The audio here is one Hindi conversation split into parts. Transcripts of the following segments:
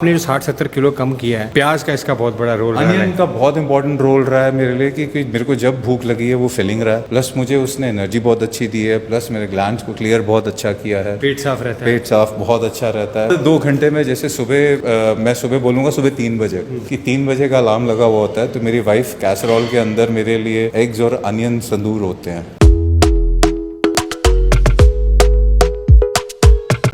आपने जो 60-70 किलो कम किया है, प्याज का इसका बहुत बड़ा रोल रहा है। अनियन का बहुत इंपॉर्टेंट रोल रहा है मेरे लिए क्योंकि मेरे को जब भूख लगी है वो फिलिंग रहा है, प्लस मुझे उसने एनर्जी बहुत अच्छी दी है, प्लस मेरे ग्लैंड्स को क्लियर बहुत अच्छा किया है, पेट साफ रहता है। पेट साफ बहुत अच्छा रहता है। 2 घंटे में जैसे सुबह मैं सुबह बोलूँगा सुबह 3 बजे कि 3 बजे का अलार्म लगा हुआ होता है तो मेरी वाइफ कैसरोल के अंदर मेरे लिए एग्स और अनियन तंदूर होते हैं।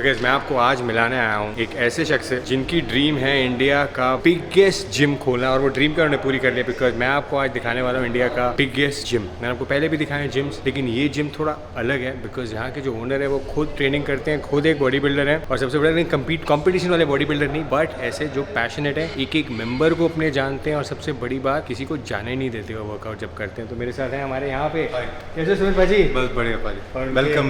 Guys, मैं आपको आज मिलाने आया हूँ एक ऐसे शख्स से जिनकी ड्रीम है इंडिया का बिगेस्ट जिम खोलना, और वो ड्रीम का उन्होंने पूरी कर लिया। बिकॉज मैं आपको आज दिखाने वाला हूँ इंडिया का बिगेस्ट जिम। मैंने आपको पहले भी दिखाए जिम्स, लेकिन ये जिम थोड़ा अलग है बिकॉज यहाँ के जो ओनर है वो खुद ट्रेनिंग करते हैं, खुद एक बॉडी बिल्डर है, और सबसे बड़ा नहीं कॉम्पिटिशन वाले बॉडी बिल्डर नहीं, बट ऐसे जो पैशनेट है, एक एक मेंबर को अपने जानते हैं, और सबसे बड़ी बात किसी को जाने नहीं देते वो वर्कआउट जब करते हैं। तो मेरे साथ है हमारे यहाँ पे कैसे सुमित भाजी? बस बढ़िया भाई,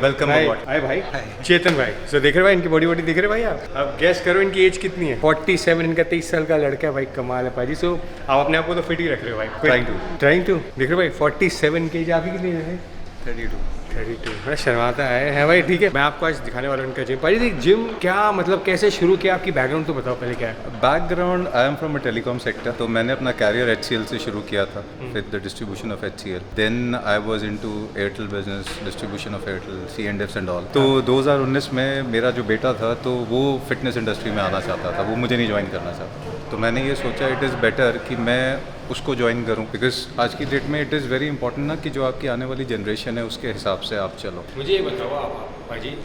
वेलकम आए भाई चेतन भाई। सो देख रहे भाई इनकी बॉडी दिख रहे भाई आप? अब गैस करो इनकी एज कितनी है? 47। इनका 23 साल का लड़का है भाई, कमाल है भाजी। सो आप अपने आप को तो फिट ही रख रहे हो भाई। ट्राइंग टू देख रहे हो भाई 47 की एज। आप ही कितनी है? 32। बड़ा शर्माता है भाई। ठीक है, मैं आपको आज दिखाने वाला हूँ उनका जिम। भाई जिम क्या मतलब कैसे शुरू किया? आपकी बैकग्राउंड तो बताओ पहले क्या है। Background, I am from a telecom sector, तो मैंने अपना कैरियर HCL से शुरू किया था with the distribution of HCL। Then I was into Airtel business, distribution of Airtel, C&Fs and all. तो 2019 में मेरा जो बेटा था तो वो फिटनेस इंडस्ट्री में आना चाहता था, वो मुझे नहीं ज्वाइन करना चाहता। तो मैंने ये सोचा इट इज़ बेटर कि मैं उसको ज्वाइन करूं, बिकॉज आज की डेट में इट इज़ वेरी इंपॉर्टेंट ना कि जो आपकी आने वाली जनरेशन है उसके हिसाब से आप चलो। मुझे ये बताओ आप भाजी,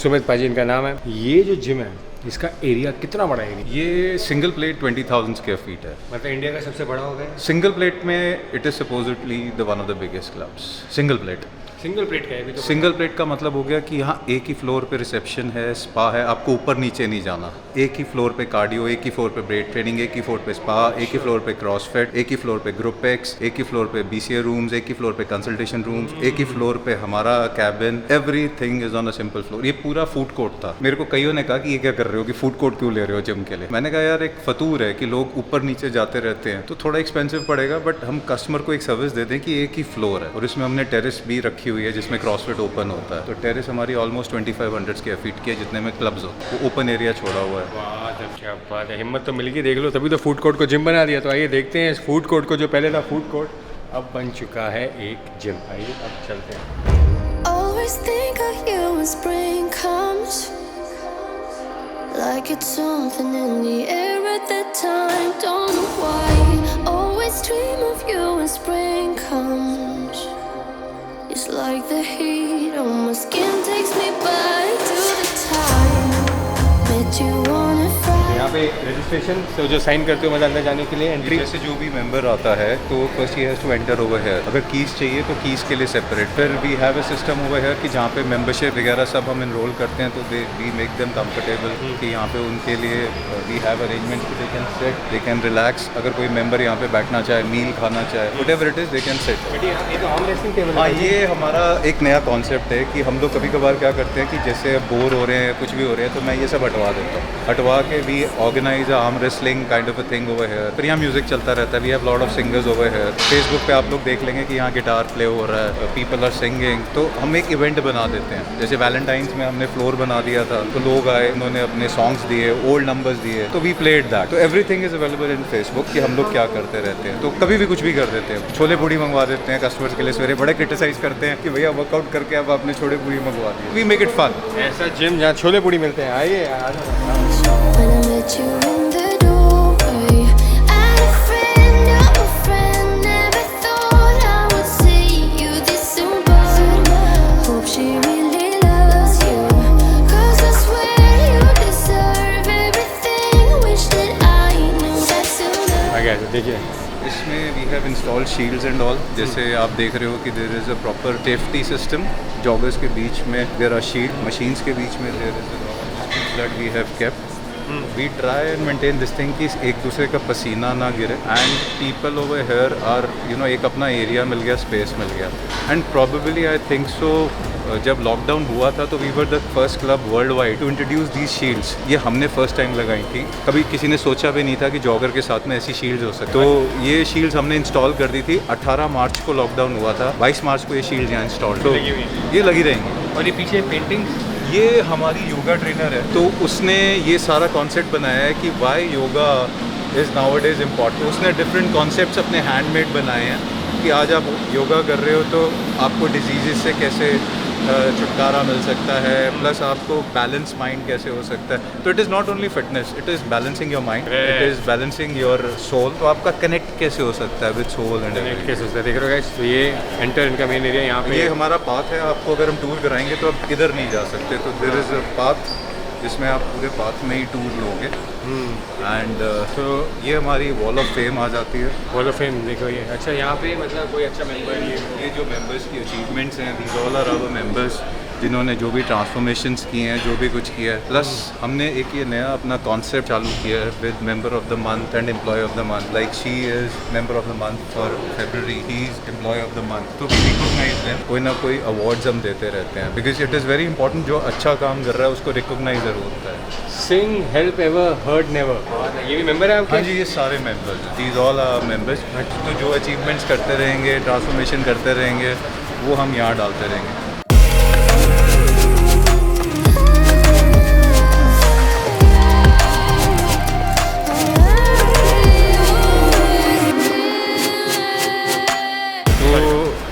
सुमित भाजी इनका नाम है, ये जो जिम है इसका एरिया कितना बड़ा है? ये सिंगल प्लेट 20,000 स्क्वायर फीट है। मतलब इंडिया का सबसे बड़ा होगा? सिंगल प्लेट में it is supposedly the one of the biggest clubs. Single plate का है भी तो। सिंगल प्लेट का मतलब हो गया कि यहाँ एक ही फ्लोर पे रिसेप्शन है, स्पा है, आपको ऊपर नीचे नहीं जाना। एक ही फ्लोर पे कार्डियो, एक ही फ्लोर पे ब्रेड ट्रेनिंग, एक ही फ्लोर पे स्पा, एक ही फ्लोर पे क्रॉसफिट, एक ही फ्लोर पे ग्रुप एक्स, एक ही फ्लोर पे BCA रूम्स, एक ही फ्लोर पे कंसल्टेशन रूम्स, एक ही फ्लोर पे हमारा cabin. Everything is on a simple floor. ये पूरा फूड कोर्ट था। मेरे को कईयों ने कहा कि ये क्या कर रहे हो, कि फूड कोर्ट क्यों ले रहे हो जिम के लिए? मैंने कहा यार एक फतूर है कि लोग ऊपर नीचे जाते रहते हैं तो थोड़ा एक्सपेंसिव पड़ेगा, बट हम कस्टमर को एक सर्विस दे दें कि एक ही फ्लोर है। और इसमें हमने टेरेस भी रखी हुई है जिसमें क्रॉस ओपन होता है। तो टेरेस हमारी ऑलमोस्ट 2500 स्क्वायर फीट की है, जितने में क्लब्स हो, वो ओपन एरिया छोड़ा हुआ है। वाह, क्या बात है, हिम्मत तो मिल गई। देख लो, तभी तो फूड कोर्ट को जिम बना दिया। तो आइए देखते हैं इस फूड कोर्ट को, जो पहले था फूड कोर्ट अब बन चुका है एक जिम। आइए अब चलते हैं। Always think of you when spring comes, like it's something in the air at that time. Don't know why. Always dream of you when spring comes. It's like the heat on my skin takes me back to the time met you on a Friday. यहाँ पे रजिस्ट्रेशन तो जो साइन करते हो मतलब अंदर जाने के लिए एंट्री। जैसे जो भी मेंबर आता है तो फर्स्ट ही has to enter over here. अगर कीज चाहिए तो कीज के लिए सेपरेट। फिर we have a system over here कि जहाँ पे मेंबरशिप वगैरह सब हम इनरोल करते हैं, तो वी मेक देम कंफर्टेबल कि यहाँ पे उनके लिए वी हैव अरेंजमेंट कि they can sit, they can relax. अगर कोई मेंबर यहाँ पे बैठना चाहे, मील खाना चाहे, whatever it is they can sit. ये तो आर्म रेसलिंग टेबल हाँ, ये हमारा एक नया कॉन्सेप्ट है कि हम लोग कभी कभार क्या करते हैं कि जैसे बोर हो रहे हैं, कुछ भी हो रहे हैं, तो मैं ये सब हटवा देता हूँ। हटवा के we organize arm wrestling kind of a thing over here. फिर यहाँ म्यूजिक चलता रहता है। We have lot of singers over here. Facebook पे आप लोग देख लेंगे कि यहाँ गिटार प्ले हो रहा है, पीपल आर सिंगिंग। तो हम एक इवेंट बना देते हैं। जैसे वैलेंटाइंस में हमने फ्लोर बना दिया था, तो लोग आए, उन्होंने अपने सॉन्ग्स दिए, ओल्ड नंबर्स दिए, तो वी प्लेड दैट। तो everything is available in Facebook कि हम लोग क्या करते रहते हैं। तो कभी भी कुछ भी कर देते हैं। छोले पूड़ी मंगवा देते हैं कस्टमर्स के लिए। सवेरे बड़े क्रिटिसाइज करते हैं कि भैया वर्कआउट करके अब आपने छोले पूड़ी मंगवा दी। We make it fun. ऐसा जिम जहाँ छोले पूड़ी मिलते हैं। आइए When I met you in the doorway, and a friend, never thought I would see you this soon, but hope she really loves you, 'cause I swear you deserve everything, wish that I knew that sooner. आ गया देखिए। इसमें we have installed shields and all. जैसे आप देख रहे हो कि there is a proper safety system. Joggers के बीच में देयर आर शील्ड, मशीन्स के बीच में there is a that we have kept. We try and maintain this thing कि एक दूसरे का पसीना ना गिरे, and people over here are एक अपना एरिया मिल गया, स्पेस मिल गया। And probably I think so जब लॉकडाउन हुआ था तो we were the first club worldwide to introduce these shields. ये हमने फर्स्ट टाइम लगाई थी। कभी किसी ने सोचा भी नहीं था कि जॉगर के साथ में ऐसी शील्ड्स हो सकती। तो ये शील्ड्स हमने इंस्टॉल कर दी थी। 18 मार्च को लॉकडाउन हुआ था, 22 मार्च को ये शील्ड्स यहाँ इंस्टॉल, तो ये लगी रहेंगी। और ये पीछे पेंटिंग ये हमारी योगा ट्रेनर है, तो उसने ये सारा कॉन्सेप्ट बनाया है कि why yoga is nowadays important. उसने डिफरेंट कॉन्सेप्ट्स अपने हैंडमेड बनाए हैं कि आज आप योगा कर रहे हो तो आपको डिजीज़ से कैसे छुटकारा मिल सकता है, प्लस आपको बैलेंस माइंड कैसे हो सकता है। तो it is not only fitness, it is balancing your mind, it is balancing your soul. तो आपका कनेक्ट कैसे हो सकता है विद सोल एंड कैसे होता है देख रहे हो गाइस। तो ये एंटर इनका मेन एरिया यहाँ पे ये हमारा पाथ है। आपको अगर हम टूर कराएंगे तो आप इधर नहीं जा सकते, तो देयर इज़ अ पाथ जिसमें आप पूरे पाथ में ही टूर लोगे। एंड तो ये हमारी वॉल ऑफ फेम आ जाती है। वॉल ऑफ फेम देखो ये। अच्छा यहाँ पे मतलब कोई अच्छा मेंबर ये जो मेंबर्स की अचीवमेंट्स हैं, these all are our members जिन्होंने जो भी ट्रांसफॉर्मेशंस किए हैं, जो भी कुछ किया है। प्लस हमने एक ये नया अपना कॉन्सेप्ट चालू किया है with member of the month and employee of the month. Like she is member of the month for February, he is employee of the month. तो रिकॉग्नाइज देम, कोई ना कोई अवार्ड्स हम देते रहते हैं, because it is very important. जो अच्छा काम कर रहा है उसको रिकॉग्नाइज ज़रूर होता है। Sing help ever hurt never, ये भी मेंबर है आपके? हाँ जी, ये सारे members, these all are members. तो जो अचीवमेंट्स करते रहेंगे, ट्रांसफॉर्मेशन करते रहेंगे, वो हम यहाँ डालते रहेंगे।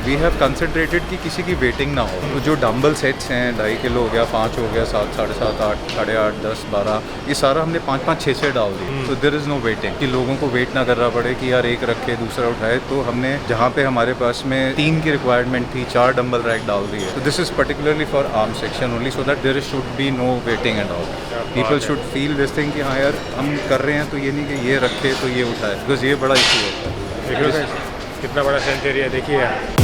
वी हैव कंसनट्रेटेड कि किसी की वेटिंग ना हो। तो जो डंबल सेट्स हैं 2.5 किलो हो गया, 5 हो गया, 7, 7.5, 8, 8.5, 10, 12, ये सारा हमने 5-5, 6 डाल दिए। तो देयर इज़ नो वेटिंग कि लोगों को वेट ना करना पड़े कि यार एक रखे दूसरा उठाए। तो हमने जहाँ पे हमारे पास में 3 की रिक्वायरमेंट थी, 4 डंबल रैक डाल दिए। तो this is particularly for arm section only, so that there should be no waiting and all. People should feel this thing कि हाँ यार हम कर रहे हैं, तो ये नहीं कि ये रखे तो ये उठाए, बिकॉज ये बड़ा इशू होता है। कितना बड़ा सेंट एरिया देखिए यार।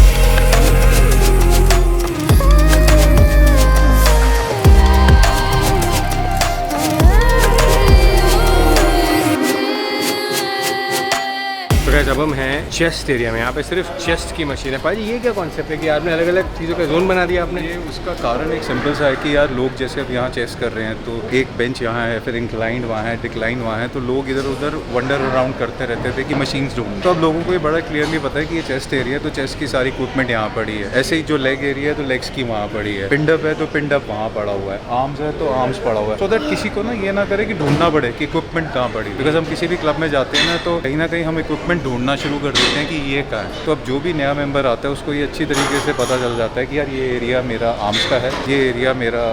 अब हम हैं चेस्ट एरिया में। यहाँ पे सिर्फ चेस्ट की मशीन है। भाई ये क्या कॉन्सेप्ट है कि आपने अलग अलग चीज़ों का जोन बना दिया आपने? ये उसका कारण एक सिंपल सा है कि यार लोग जैसे अब यहाँ चेस्ट कर रहे हैं, तो एक बेंच यहाँ है, फिर इंक्लाइंड वहाँ है, डिक्लाइन वहाँ है, तो लोग इधर उधर वंडर अराउंड करते रहते थे कि मशीन्स ढूंढ। तो अब लोगों को ये बड़ा क्लियरली पता है कि ये चेस्ट एरिया है, तो चेस्ट की सारी इक्विपमेंट यहाँ पड़ी है। ऐसे ही जो लेग एरिया है तो लेग्स की वहाँ पड़ी है, पिंडअप है तो पिंडअप वहाँ पड़ा हुआ है, आर्म्स है तो आर्म्स पड़ा हुआ है। सो दैट किसी को ना ये ना करे कि ढूंढना पड़े कि इक्विपमेंट कहाँ पड़ी। बिकॉज हम किसी भी क्लब में जाते हैं ना, तो कहीं ना कहीं हम इक्विपमेंट ढूंढना शुरू कर देते हैं कि ये कहाँ है। तो अब जो भी नया मेंबर आता है उसको ये अच्छी तरीके से पता चल जाता है कि यार ये एरिया मेरा आर्म्स का है, ये एरिया मेरा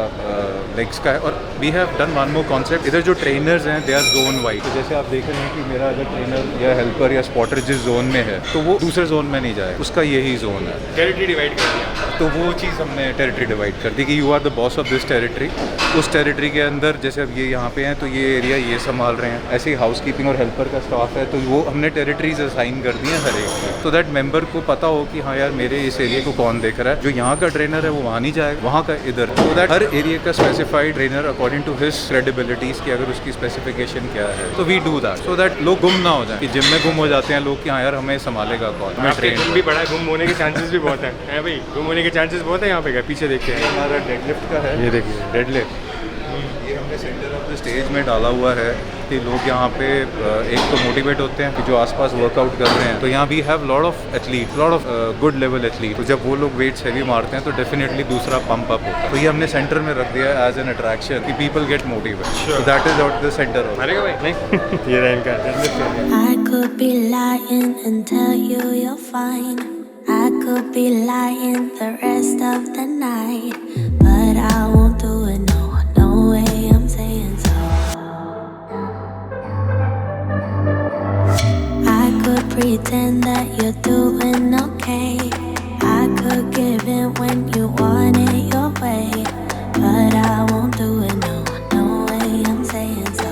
लेग्स का है। और we have done one more concept, इधर जो ट्रेनर्स हैं दे आर जोन वाइज। तो जैसे आप देख रहे हैं कि मेरा अगर ट्रेनर या हेल्पर या स्पॉटर जिस जोन में है, तो वो दूसरे जोन में नहीं जाए, उसका यही जोन है। टेरिटरी डिवाइड कर दिया। तो वो चीज़ हमने टेरिटरी डिवाइड कर दी कि you are the boss of this territory. उस टेरिटरी के अंदर जैसे अब ये यहाँ पे हैं, तो ये एरिया ये संभाल रहे हैं। ऐसे ही हाउस कीपिंग और हेल्पर का स्टाफ है, तो वो हमने टेरिटरीज असाइन कर दी हैं हर एक, तो दैट मेंबर को पता हो कि हाँ यार मेरे इस एरिया को कौन देख रहा है। जो यहाँ का ट्रेनर है वो वहाँ नहीं जाएगा, वहाँ का इधर। सो दैट हर एरिया का specified trainer according to his credibilities की अगर उसकी स्पेसिफिकेशन क्या है, तो we do that, so that लोग गुम ना हो जाए। कि जिम में गुम हो जाते हैं लोग कि हाँ यार हमें संभालेगा कौन। हमें ट्रेन भी बड़ा गुम होने के चांसेस भी बहुत है भाई, गुम होने के चांसेस बहुत है। यहाँ पे पीछे देखते हैं, हमारा डेडलिफ्ट का है, ये देखिए डेडलिफ्ट। ये हमने सेंटर ऑफ द स्टेज में डाला हुआ है कि लोग यहाँ पे एक तो मोटिवेट होते हैं कि जो आसपास वर्कआउट कर रहे हैं। तो यहाँ we have lot of athlete, lot of good level athlete. तो जब वो लोग वेट्स हैवी मारते हैं तो डेफिनेटली दूसरा पंप अप होता है। तो ये हमने सेंटर में रख दिया है एज एन अट्रैक्शन कि people get motivate. So that is out the centre. मारेगा भाई नहीं? ये रहा इनका deadlift. I could be lying and tell you you're fine. I could be lying the rest of the night, but I won't do it. No way I'm saying so. I could pretend that you're doing okay. I could give in when you want it your way, but I won't do it. No way I'm saying so.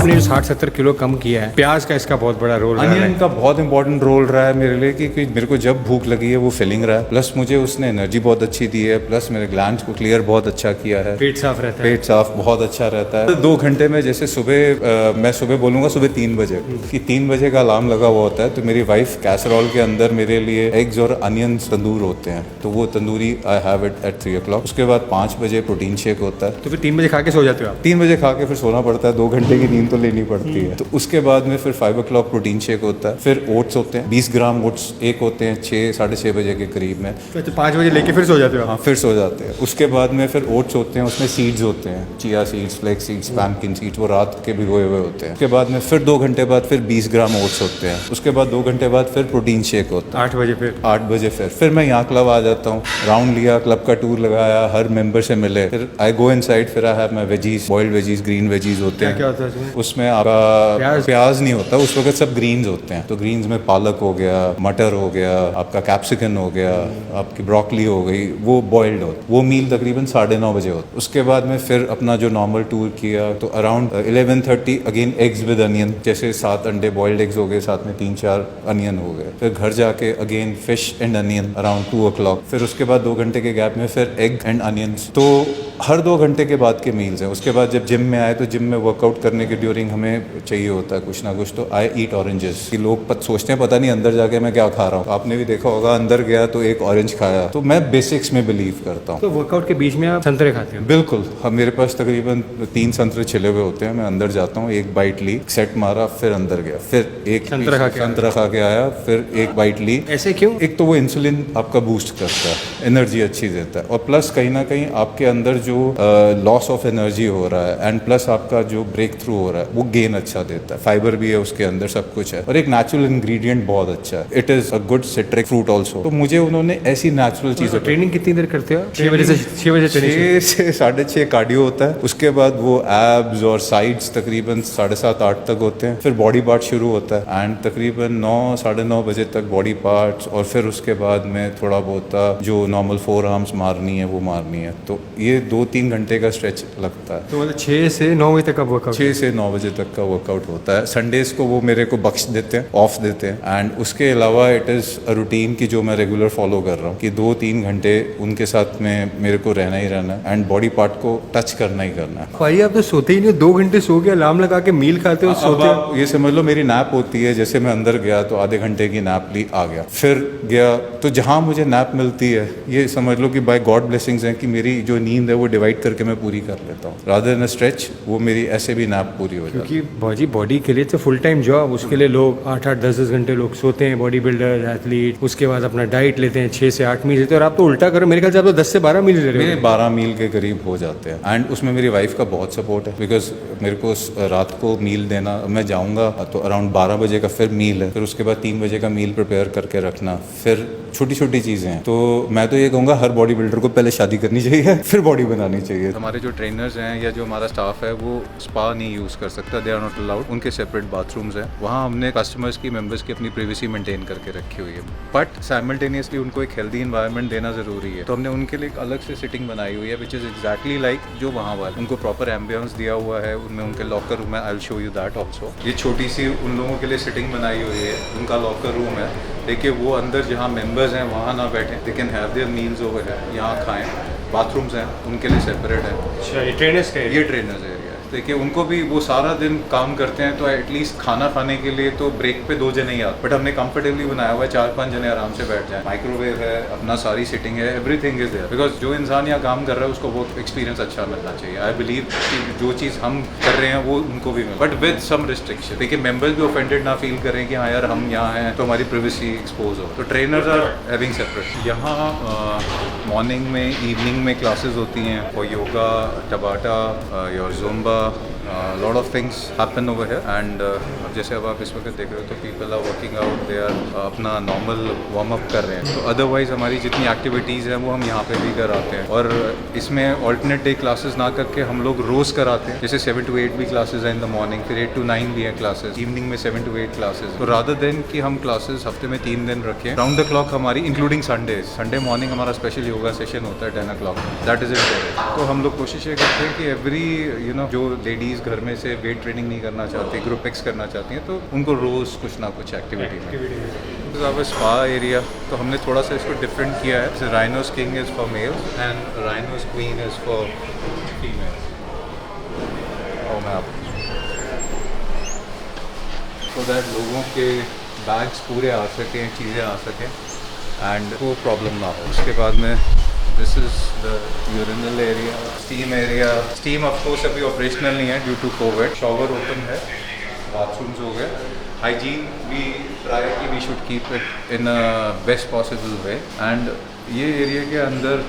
आपने जो 60-70 किलो कम किया है, प्याज का इसका बहुत बड़ा रोल रहा अनियन है। का बहुत इंपॉर्टेंट रोल रहा है मेरे लिए कि मेरे को जब भूख लगी है वो फिलिंग रहा है, प्लस मुझे उसने एनर्जी बहुत अच्छी दी है, प्लस मेरे ग्लैंड्स को क्लियर बहुत अच्छा किया है, पेट साफ रहता है। पेट साफ बहुत अच्छा रहता है। 2 घंटे में जैसे सुबह मैं सुबह बोलूँगा सुबह 3 बजे कि 3 बजे का अलार्म लगा हुआ होता है, तो मेरी वाइफ कैसरोल के अंदर मेरे लिए एग्स और अनियन तंदूर होते हैं, तो वो tandoori I have it at 3 o'clock। उसके बाद 5 बजे प्रोटीन शेक होता है। तो फिर 3 बजे खा के सो जाते हो आप? 3 बजे खा के फिर सोना पड़ता है, 2 घंटे की नींद तो लेनी पड़ती है। तो उसके बाद में फिर 5 o'clock प्रोटीन शेक होता है, फिर ओट्स होते हैं 20 ग्राम ओट्स एक होते हैं 6 साढ़े 6 बजे के करीब में। तो 5 बजे लेके फिर सो जाते हो? हाँ, फिर सो जाते हैं। उसके बाद में फिर ओट्स होते हैं, उसमें सीड्स होते हैं, chia seeds, flax seeds, pumpkin seeds, वो रात के भिगोए हुए होते हैं। उसके बाद में फिर 2 घंटे बाद फिर 20 ग्राम ओट्स होते हैं। उसके बाद 2 घंटे बाद फिर प्रोटीन शेक होता है। 8 बजे फिर 8 बजे फिर मैं यहाँ क्लब आ जाता हूँ, राउंड लिया, क्लब का टूर लगाया, हर मेंबर से मिले, फिर आई गो इनसाइड, फिर I have my veggies, boiled veggies, green veggies होते हैं। क्या होता है उसमें? उसमें आपका प्याज नहीं होता उस वक्त, सब ग्रीन्स होते हैं। तो ग्रीन्स में पालक हो गया, मटर हो गया, आपका कैप्सिकन हो गया, आपकी ब्रोकली हो गई, वो बॉइल्ड होता। वो मील तकरीबन 9:30 बजे होता। उसके बाद में फिर अपना जो नॉर्मल टूर किया, तो around 11:30 again eggs with onion, जैसे 7 अंडे बॉइल्ड एग्स हो गए, साथ में 3-4 अनियन हो गए। फिर घर जाके again fish and onion around 2 o'clock। फिर उसके बाद 2 घंटे के गैप में फिर एग एंड अनियंस। तो हर 2 घंटे के बाद के मील्स हैं। उसके बाद जब जिम में आए तो जिम में वर्कआउट करने के ड्यूरिंग हमें चाहिए होता है कुछ ना कुछ, तो आई ईट ऑरेंजेस। कि लोग सोचते हैं पता नहीं अंदर जाके मैं क्या खा रहा हूँ। आपने भी देखा होगा, अंदर गया तो एक ऑरेंज खाया। तो मैं बेसिक्स में बिलीव करता हूँ। तो वर्कआउट के बीच में आप संतरे खाते हो? बिल्कुल। हम मेरे पास तकरीबन 3 संतरे छिले हुए होते हैं। मैं अंदर जाता हूँ, एक बाइट ली, सेट मारा, फिर अंदर गया, फिर एक संतरा खा के आया, फिर एक बाइट ली। ऐसे क्यों? एक तो वो इंसुलिन आपका बूस्ट करता है, एनर्जी अच्छी देता है, और प्लस कहीं ना कहीं आपके अंदर जो लॉस ऑफ एनर्जी हो रहा है, एंड प्लस आपका जो ब्रेक थ्रू हो रहा है, वो गेन अच्छा देता है। फाइबर भी है उसके अंदर, सब कुछ है, और एक नेचुरल इंग्रेडिएंट बहुत अच्छा है। It is a good citric fruit also. तो मुझे उन्होंने ऐसी नेचुरल चीजें। ट्रेनिंग कितनी देर करते हो? 6 बजे से 6 से 6:30 कार्डियो होता है। उसके बाद वो एब्स और साइड्स तकरीबन 7:30-8 तक होते हैं। फिर बॉडी पार्ट शुरू होता है, एंड तकरीबन 9-9:30 बजे तक बॉडी पार्ट्स, और फिर उसके बाद में थोड़ा बहुत जो नॉर्मल 4 आर्म्स मारनी है वो मारनी है। तो ये 2-3 घंटे का स्ट्रेच लगता है। तो मतलब 6 से 9 बजे तक का वर्कआउट? 6 से 9 बजे तक का वर्कआउट होता है। संडेज को वो मेरे को बख्श देते हैं, ऑफ देते हैं, एंड उसके अलावा इट इज़ अ रूटीन की जो मैं रेगुलर फॉलो कर रहा हूँ कि 2-3 घंटे उनके साथ में मेरे को रहना ही रहना है, एंड बॉडी पार्ट को टच करना ही करना है। भाई आप तो सोते ही नहीं, 2 घंटे सो के अलार्म लगा के मील खाते हो, सोते हो? ये समझ लो मेरी नैप होती है। जैसे मैं अंदर गया तो आधे घंटे की नैप ली, आ गया, फिर गया, तो जहाँ मुझे नैप मिलती है, ये समझ लो कि बाय गॉड ब्लेसिंग्स हैं कि मेरी जो नींद है वो डिवाइड करके मैं पूरी कर लेता हूँ। रादर देन स्ट्रेच, वो मेरी ऐसे भी नैप पूरी हो जाती है। क्योंकि भाजी बॉडी के लिए तो फुल टाइम जॉब, उसके लिए लोग 8-8, 10-10 घंटे लोग सोते हैं, बॉडी बिल्डर, एथलीट। उसके बाद अपना डाइट लेते हैं, 6 से 8 मील लेते हैं, और आप तो उल्टा करो, मेरे ख्याल से आप तो 10 से 12 मील ले रहे हो। मेरे 12 मील के करीब हो जाते हैं, एंड उसमें मेरी वाइफ का बहुत सपोर्ट है, बिकॉज मेरे को रात को मील देना, मैं जाऊँगा तो अराउंड 12 बजे का फिर मील है, फिर उसके बाद 3 बजे का मील प्रिपेयर करके रखना, फिर छोटी छोटी चीज़ें हैं। तो मैं तो ये कहूँगा हर बॉडी बिल्डर को पहले शादी करनी चाहिए, फिर बॉडी बनानी चाहिए। हमारे जो ट्रेनर्स हैं या जो हमारा स्टाफ है वो स्पा नहीं यूज़ कर सकता, दे आर नॉट अलाउड। उनके सेपरेट बाथरूम्स हैं, वहाँ हमने कस्टमर्स की, मेंबर्स की अपनी प्राइवेसी मेंटेन करके रखी हुई है, बट साइमल्टेनियसली उनको एक हेल्दी इन्वायरमेंट देना ज़रूरी है। तो हमने उनके लिए एक अलग से सिटिंग बनाई हुई है, विच इज़ एक्जैक्टली लाइक जो वहाँ वाले, उनको प्रॉपर एम्बियंस दिया हुआ है, उनमें उनके लॉकर रूम है, I will show you that also. ये छोटी सी उन लोगों के लिए सिटिंग बनाई हुई है, उनका लॉकर रूम है। देखिए वो अंदर जहाँ मेंबर्स हैं वहाँ ना बैठें, they can have their meals over है, यहाँ खाएं। बाथरूम्स हैं उनके लिए सेपरेट है। अच्छा, ये ट्रेनर्स का? ये ट्रेनर्स एरिया है। देखिए उनको भी, वो सारा दिन काम करते हैं, तो एटलीस्ट खाना खाने के लिए तो ब्रेक पे 2 जने ही आते, बट हमने कंफर्टेबली बनाया हुआ है, 4-5 जने आराम से बैठ जाएं। माइक्रोवेव है, अपना सारी सिटिंग है, एवरीथिंग इज देयर, बिकॉज जो इंसान यहाँ काम कर रहा है उसको वो एक्सपीरियंस अच्छा मिलना चाहिए। आई बिलीव कि जो चीज़ हम कर रहे हैं वो उनको भी मिले, बट विद सम रिस्ट्रिक्शन। देखिए मेंबर्स भी ऑफेंडेड ना फील करें कि हाँ यार हम यहाँ हैं तो हमारी प्राइवेसी एक्सपोज हो। तो ट्रेनर्स आर हैविंग सेपरेट। यहाँ मॉर्निंग में, इवनिंग में क्लासेस होती हैं for yoga, tabata, your zumba, lot of things happen over here. And जैसे अब आप इस वक्त देख रहे हो तो people are working out, they are अपना नॉर्मल वार्म अप कर रहे हैं। तो अदरवाइज हमारी जितनी एक्टिविटीज़ हैं वो हम यहाँ पे भी कराते हैं, और इसमें ऑल्टरनेट डे क्लासेस ना करके हम लोग रोज़ कराते हैं। जैसे 7 to 8 भी क्लासेस हैं इन द मॉर्निंग, फिर 8 to 9 भी हैं क्लासेस, इवनिंग में 7 to 8 क्लासेस। तो रादर देन कि हम क्लासेस हफ्ते में 3 दिन रखें, राउंड द क्लॉक हमारी, इंक्लूडिंग संडे। संडे मॉर्निंग हमारा स्पेशल योगा सेशन होता है 10 o'clock, दैट इज़ इट। तो हम लोग कोशिश ये करते हैं कि एवरी जो लेडीज़ घर में से वेट ट्रेनिंग नहीं करना चाहती, ग्रुप एक्स करना चाहती हैं, तो उनको रोज़ कुछ ना कुछ एक्टिविटी में। स्पा एरिया तो हमने थोड़ा सा इसको डिफरेंट किया है। Rhinos king is for mails and rhinos queen is for females. और मैं आपको सो दैट लोगों के बैग्स पूरे आ सकें, चीज़ें आ सकें, एंड वो प्रॉब्लम ना हो। उसके बाद में this is the urinal area, steam area. Steam of course अभी ऑपरेशनल नहीं है due to Covid. Shower open है, बाथरूम्स हो गए। हाइजीन वी ट्राई कि we should keep it in a best possible way. And ये एरिया के अंदर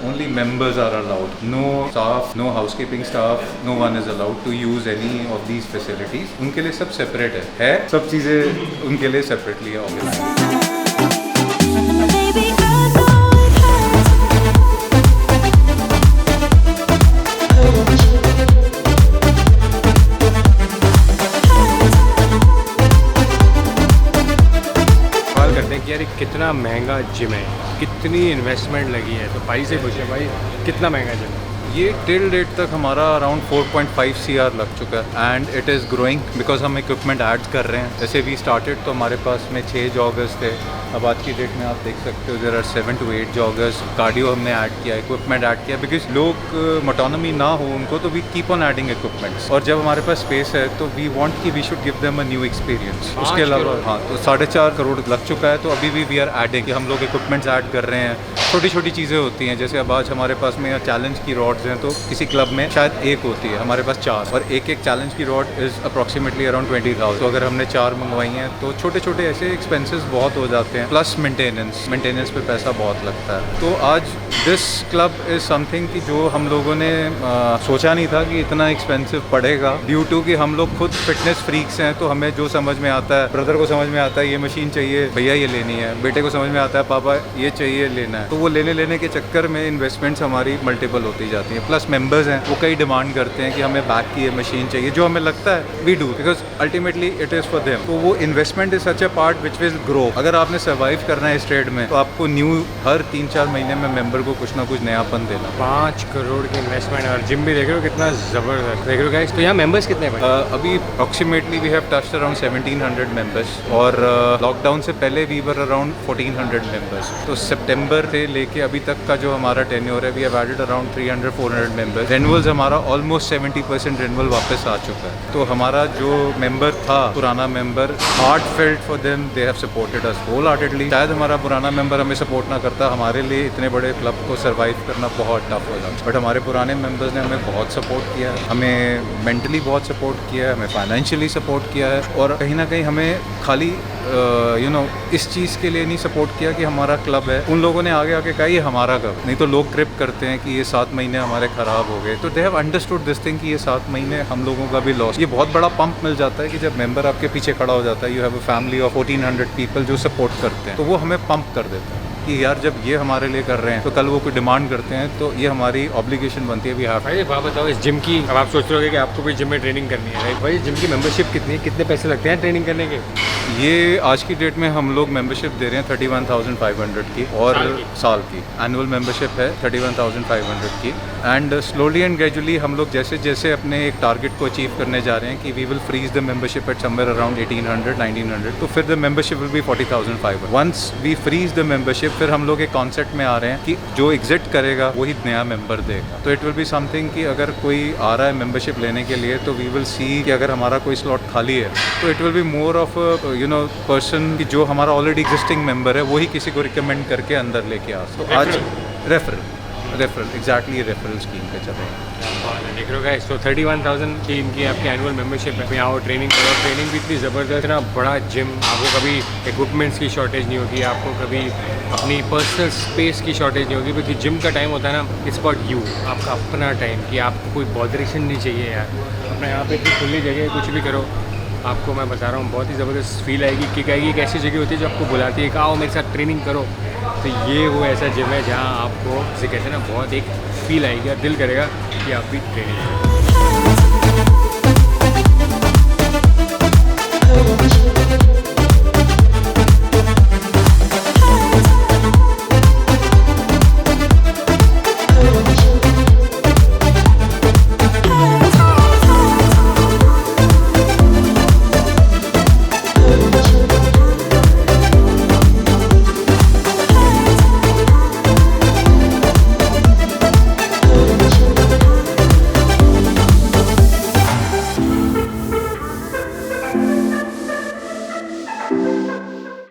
only members are allowed, no staff, no housekeeping staff, no one is allowed to use any of these facilities. उनके लिए सब सेपरेट है सब चीज़ें उनके लिए separately organize. Baby, I know it सवाल करते हैं कि यार ये कितना महंगा जिम है, कितनी इन्वेस्टमेंट लगी है, तो भाई से पूछे भाई कितना महंगा जिम है। ये टिल डेट तक हमारा अराउंड 4.5 CR लग चुका है and it is growing because हम इक्विपमेंट ऐड कर रहे हैं। जैसे वी स्टार्टेड तो हमारे पास में 6 जॉगर्स थे, अब आज की डेट में आप देख सकते हो there are 7 to 8 joggers. Cardio हमने ऐड किया, इक्विपमेंट ऐड किया बिकॉज लोग मोटोनमी ना हो उनको, तो we keep on adding equipments. और जब हमारे पास स्पेस है तो वी वांट कि we should give them a new experience. उसके अलावा हाँ, तो 4.5 करोड़ लग चुका है, तो अभी भी वी आर एडिंग कि हम लोग इक्विपमेंट्स ऐड कर रहे हैं। छोटी छोटी चीज़ें होती हैं, जैसे अब आज हमारे पास में चैलेंज की रॉड्स हैं, तो किसी क्लब में शायद एक होती है, हमारे पास 4, और एक चैलेंज की रॉड इज़ अप्रॉक्सीमेटली अराउंड 20,000। तो अगर हमने 4 मंगवाई हैं तो छोटे छोटे ऐसे एक्सपेंसेस बहुत हो जाते हैं, प्लस मेंटेनेंस पे पैसा बहुत लगता है। तो आज दिस क्लब इज़ समथिंग कि जो हम लोगों ने सोचा नहीं था कि इतना एक्सपेंसिव पड़ेगा, ड्यू टू कि हम लोग खुद फिटनेस फ्रीक्स हैं। तो हमें जो समझ में आता है, ब्रदर को समझ में आता है ये मशीन चाहिए भैया ये लेनी है, बेटे को समझ में आता है पापा ये चाहिए लेना है, तो वो लेने के चक्कर में इन्वेस्टमेंट्स हमारी मल्टीपल होती जाती हैं। प्लस मेंबर्स हैं वो कई डिमांड करते हैं कि हमें बैक की ये मशीन चाहिए, जो हमें लगता है we do because ultimately it is for them. तो वो investment is such a part which will grow. अगर आपने सर्वाइव करना है इस ट्रेड में तो आपको न्यू हर 3-4 महीने में मेंबर को कुछ ना कुछ नयापन देना। 5 करोड़ की इन्वेस्टमेंट और जिम भी देख रहे हो कितना ज़बरदस्त देख रहे हो गाइस। तो यहाँ मेंबर्स कितने हैं भाई? अभी approximately we have touched around 1700 members, और लॉकडाउन से पहले वी वर अराउंड 1400 मेंबर्स। तो सितंबर से लेके अभी तक का जो हमारा टेन्योर है, we have added around 300-400 members. Renewals हमारा ऑलमोस्ट 70% रेन्यूअल वापस आ चुका है। तो हमारा जो मेंबर था पुराना member, heart felt for them, they have supported us wholeheartedly. शायद हमारा पुराना मेंबर हमें सपोर्ट ना करता, हमारे लिए इतने बड़े क्लब को सर्वाइव करना बहुत टफ हो जाता। बट हमारे पुराने मेंबर्स ने हमें बहुत सपोर्ट किया है, हमें मेंटली बहुत सपोर्ट किया है, हमें फाइनेंशियली सपोर्ट किया है, और कहीं ना कहीं हमें खाली इस चीज़ के लिए नहीं सपोर्ट किया कि हमारा क्लब है। उन लोगों ने आगे आके कहा ये हमारा क्लब नहीं, तो लोग क्रिप करते हैं कि ये 7 महीने हमारे ख़राब हो गए। तो they have understood this thing कि ये 7 महीने हम लोगों का भी लॉस। ये बहुत बड़ा पंप मिल जाता है कि जब मेंबर आपके पीछे खड़ा हो जाता है, you have a family of 1400 people जो सपोर्ट करते हैं, तो वो हमें पंप कर देता है कि यार जब ये हमारे लिए कर रहे हैं तो कल वो कोई डिमांड करते हैं, तो ये हमारी ऑब्लिगेशन बनती है। We have. भाई बात बताओ इस जिम की, अब आप सोच रहे हो कि आपको भी जिम में ट्रेनिंग करनी है, राइट? भाई जिम की मेंबरशिप कितनी है, कितने पैसे लगते हैं ट्रेनिंग करने के? ये आज की डेट में हम लोग मेंबरशिप दे रहे हैं 31,500 की, और साल की एनुअल मेंबरशिप है 31,500 की। एंड स्लोली एंड ग्रेजुअली हम लोग जैसे जैसे अपने एक टारगेट को अचीव करने जा रहे हैं कि we will freeze the membership at somewhere around 1800-1900, तो फिर the membership will be 40,500। Once we freeze the membership, फिर हम लोग एक कॉन्सेप्ट में आ रहे हैं कि जो एग्जिट करेगा वही नया मेंबर देगा। तो इट विल बी समथिंग कि अगर कोई आ रहा है मेंबरशिप लेने के लिए, तो वी विल सी कि अगर हमारा कोई स्लॉट खाली है, तो it will be more of person कि जो हमारा ऑलरेडी एग्जिस्टिंग मेंबर है वही किसी को रिकमेंड करके अंदर लेके आ। तो आज रेफरल एग्जैक्टली रेफरल स्कीम पे चल रहे हैं। देख रहे हो गाइस, तो 31,000 की इनकी आपकी एनुअल मेंबरशिप है। यहाँ ट्रेनिंग करो, ट्रेनिंग भी इतनी ज़बरदस्त, इतना बड़ा जिम, आपको कभी इक्विपमेंट्स की शॉर्टेज नहीं होगी, आपको कभी अपनी पर्सनल स्पेस की शॉर्टेज नहीं होगी, क्योंकि जिम का टाइम होता है ना, इट्स अबाउट यू, आपका अपना टाइम, कि आपको कोई बॉदरेशन नहीं चाहिए यार। अपना यहाँ पे इतनी खुली जगह है, कुछ भी करो, आपको मैं बता रहा हूँ बहुत ही ज़बरदस्त फील आएगी, किक आएगी। एक ऐसी जगह होती है जो आपको बुलाती है कि आओ मेरे साथ ट्रेनिंग करो। तो ये वो ऐसा जिम है जहाँ आपको, जिसे कहते हैं ना, बहुत एक फील आएगी और दिल करेगा कि आप भी ट्रेनिंग करो।